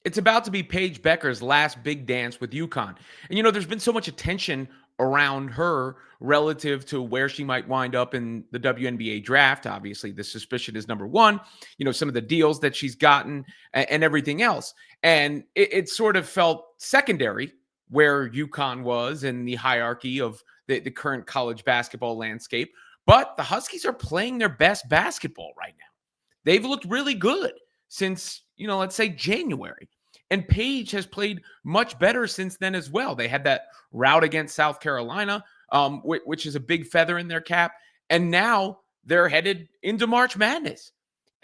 It's about to be Paige Bueckers' last big dance with UConn. And, there's been so much attention around her relative to where she might wind up in the WNBA draft. Obviously, the suspicion is number one, some of the deals that she's gotten and everything else. And it sort of felt secondary where UConn was in the hierarchy of the current college basketball landscape. But the Huskies are playing their best basketball right now. They've looked really good since, let's say January. And Paige has played much better since then as well. They had that rout against South Carolina, which is a big feather in their cap. And now they're headed into March Madness.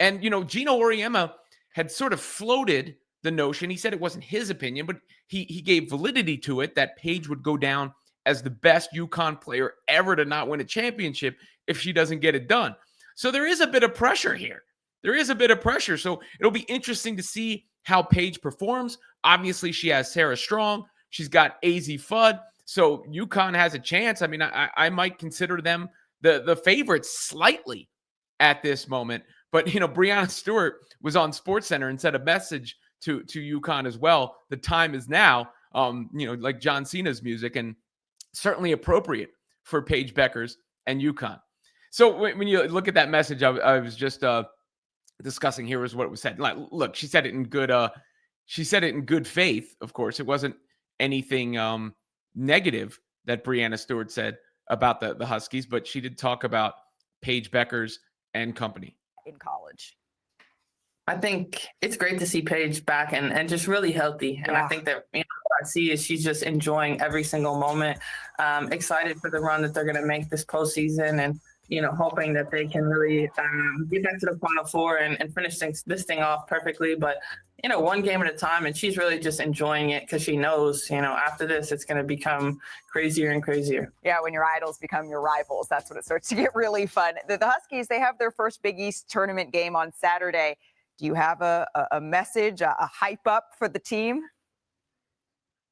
And, Gino Auriemma had sort of floated the notion. He said it wasn't his opinion, but he gave validity to it that Paige would go down as the best UConn player ever to not win a championship if she doesn't get it done. So there is a bit of pressure here. So it'll be interesting to see how Paige performs. Obviously, she has Sarah Strong. She's got AZ Fudd. So UConn has a chance. I mean, I might consider them the favorites slightly at this moment. But, Brianna Stewart was on SportsCenter and sent a message to UConn as well. The time is now, like John Cena's music, and certainly appropriate for Paige Bueckers and UConn. So when you look at that message, I was just discussing here is what it was said. Like, look, she said it in good faith. Of course, it wasn't anything negative that Brianna Stewart said about the Huskies, but she did talk about Paige Bueckers and company in college. I think it's great to see Paige back and just really healthy. And I think that what I see is she's just enjoying every single moment. Excited for the run that they're going to make this postseason, and hoping that they can really get back to the Final Four and finish this thing off perfectly. But, one game at a time, and she's really just enjoying it because she knows, after this, it's going to become crazier and crazier. Yeah, when your idols become your rivals, that's when it starts to get really fun. The Huskies, they have their first Big East tournament game on Saturday. Do you have a message, a hype up for the team?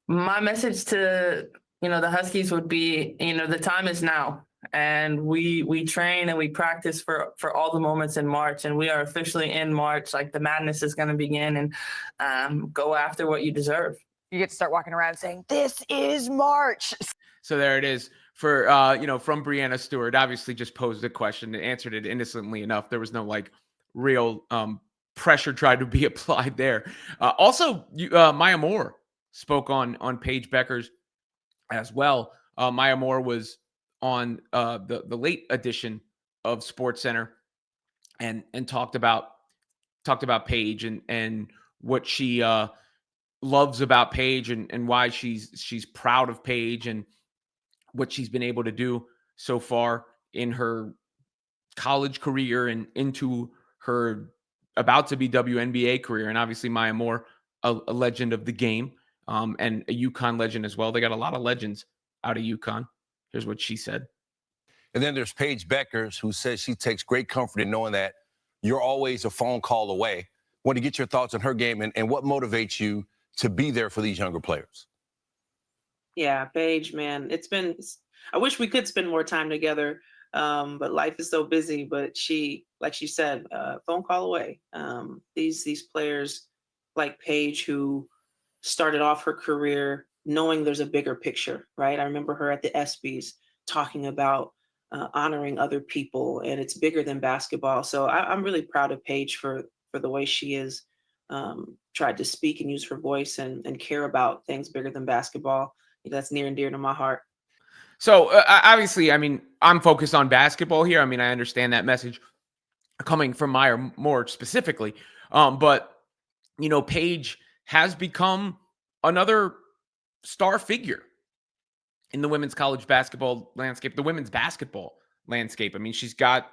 My message to, the Huskies would be, the time is now. And we train and we practice for all the moments in March, and we are officially in March. Like, the madness is going to begin, and go after what you deserve. You get to start walking around saying, "This is March." So there it is for, from Brianna Stewart. Obviously just posed a question and answered it innocently enough. There was no real pressure tried to be applied there. Also, Maya Moore spoke on Paige Bueckers as well. Maya Moore was on the late edition of SportsCenter and talked about Paige and what she loves about Paige and why she's proud of Paige and what she's been able to do so far in her college career and into her about to be WNBA career. And obviously Maya Moore, a legend of the game, and a UConn legend as well. They got a lot of legends out of UConn. Here's what she said. And then there's Paige Bueckers, who says she takes great comfort in knowing that you're always a phone call away. Want to get your thoughts on her game and what motivates you to be there for these younger players? Yeah, Paige, man, I wish we could spend more time together, but life is so busy. But she, like she said, phone call away. These players like Paige, who started off her career knowing there's a bigger picture, right? I remember her at the ESPYs talking about honoring other people, and it's bigger than basketball. So I'm really proud of Paige for the way she is tried to speak and use her voice and care about things bigger than basketball. That's near and dear to my heart. So obviously, I mean, I'm focused on basketball here. I mean, I understand that message coming from Maya more specifically. But, Paige has become another star figure in the women's college basketball landscape, the women's basketball landscape. I mean, she's got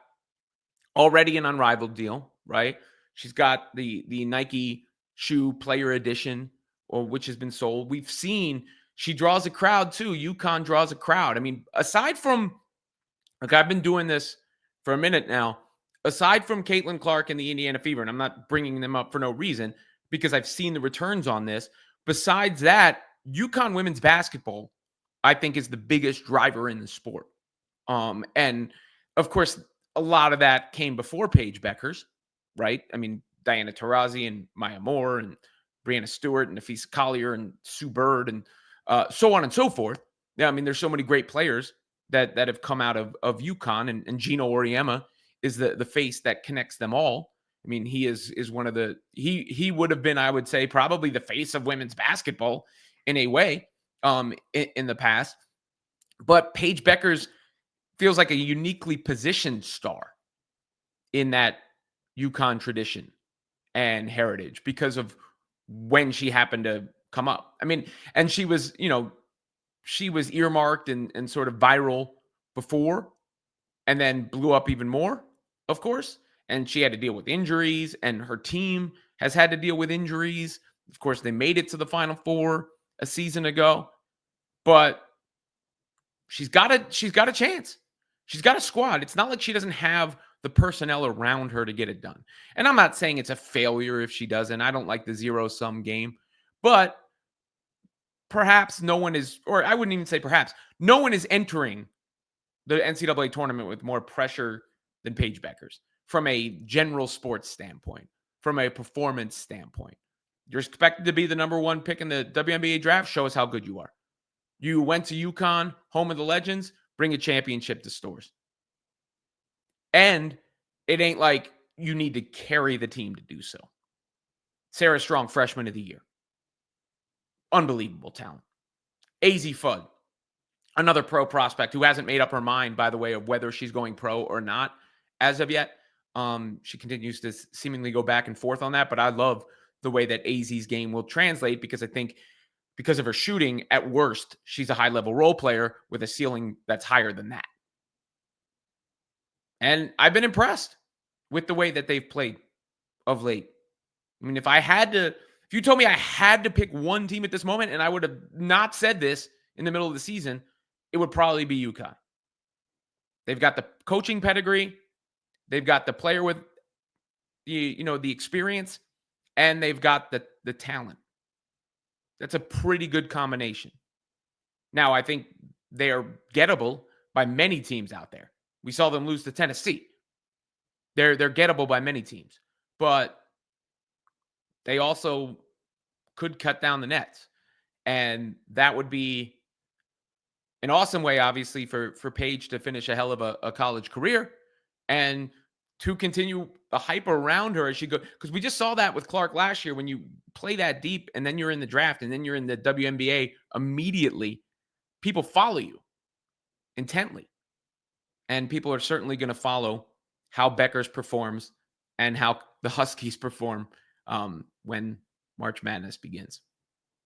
already an unrivaled deal, right? She's got the Nike shoe player edition, which has been sold. We've seen she draws a crowd too. UConn draws a crowd. I mean, aside from, I've been doing this for a minute now, aside from Caitlin Clark and the Indiana Fever, and I'm not bringing them up for no reason because I've seen the returns on this. Besides that, UConn women's basketball, I think, is the biggest driver in the sport. And of course, a lot of that came before Paige Bueckers, right? I mean, Diana Taurasi and Maya Moore and Brianna Stewart and Nafisa Collier and Sue Bird and so on and so forth. Yeah, I mean, there's so many great players that have come out of UConn, and Gino Auriemma is the face that connects them all. I mean, he is one of the he would have been, I would say, probably the face of women's basketball in a way in the past. But Paige Bueckers feels like a uniquely positioned star in that UConn tradition and heritage because of when she happened to come up. I mean, and she was, she was earmarked and sort of viral before and then blew up even more, of course. And she had to deal with injuries, and her team has had to deal with injuries. Of course, they made it to the Final Four a season ago, but she's got a chance. She's got a squad. It's not like she doesn't have the personnel around her to get it done. And I'm not saying it's a failure if she doesn't. I don't like the zero-sum game, but perhaps no one is, or I wouldn't even say perhaps, no one is entering the NCAA tournament with more pressure than Paige Bueckers from a general sports standpoint, from a performance standpoint. You're expected to be the number one pick in the WNBA draft. Show us how good you are. You went to UConn, home of the legends, bring a championship to Stores. And it ain't like you need to carry the team to do so. Sarah Strong, freshman of the year. Unbelievable talent. AZ Fudd, another pro prospect who hasn't made up her mind, by the way, of whether she's going pro or not as of yet. She continues to seemingly go back and forth on that, but I love the way that AZ's game will translate because I think because of her shooting, at worst, she's a high-level role player with a ceiling that's higher than that. And I've been impressed with the way that they've played of late. I mean, if you told me I had to pick one team at this moment, and I would have not said this in the middle of the season, it would probably be UConn. They've got the coaching pedigree, they've got the player with the experience, and they've got the talent. That's a pretty good combination. Now, I think they are gettable by many teams out there. We saw them lose to Tennessee. They're gettable by many teams, but they also could cut down the nets, and that would be an awesome way, obviously, for Paige to finish a hell of a college career and to continue the hype around her as she goes. Because we just saw that with Clark last year. When you play that deep and then you're in the draft and then you're in the WNBA immediately, people follow you intently. And people are certainly going to follow how Bueckers performs and how the Huskies perform when March Madness begins.